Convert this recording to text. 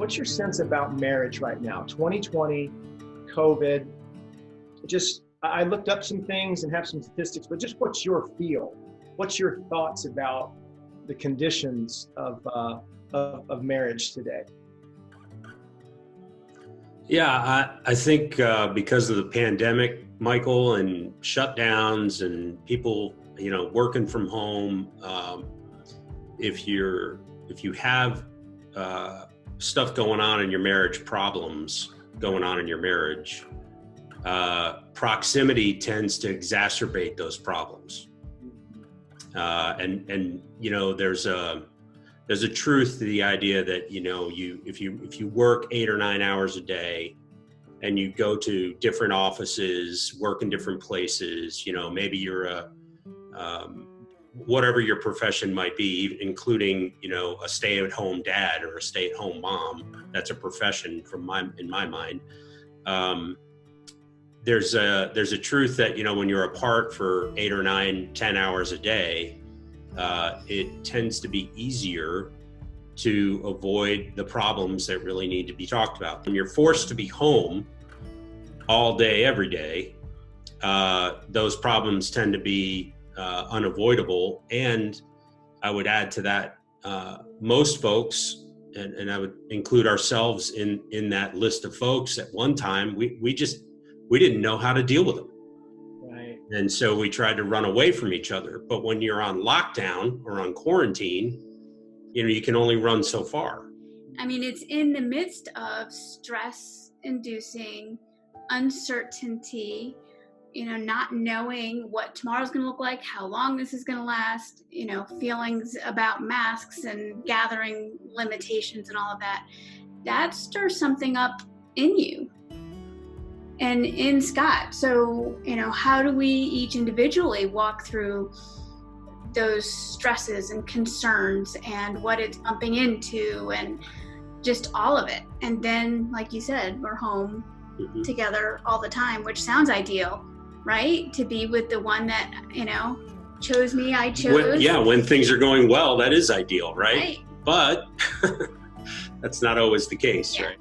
What's your sense about marriage right now? 2020, COVID, I looked up some things and have some statistics, but just what's your feel? What's your thoughts about the conditions of marriage today? Yeah, I think because of the pandemic, Michael, and shutdowns and people, working from home, if you have stuff going on in your marriage, problems going on in your marriage, proximity tends to exacerbate those problems. And there's a truth to the idea that, if you work 8 or 9 hours a day and you go to different offices, work in different places, maybe you're whatever your profession might be, including, a stay-at-home dad or a stay-at-home mom, that's a profession in my mind. There's a truth that, when you're apart for 8 or 9, 10 hours a day, it tends to be easier to avoid the problems that really need to be talked about. When you're forced to be home all day, every day, those problems tend to be unavoidable. And I would add to that, most folks, and I would include ourselves in that list of folks at one time, we didn't know how to deal with them. Right. And so we tried to run away from each other. But when you're on lockdown or on quarantine, you can only run so far. I mean, it's in the midst of stress-inducing uncertainty, not knowing what tomorrow's going to look like, how long this is going to last, feelings about masks and gathering limitations and all of that. That stirs something up in you and in Scott. So, how do we each individually walk through those stresses and concerns and what it's bumping into and just all of it? And then, like you said, we're home together all the time, which sounds ideal, right? To be with the one that, chose me, I chose. When things are going well, that is ideal, right? But that's not always the case, right?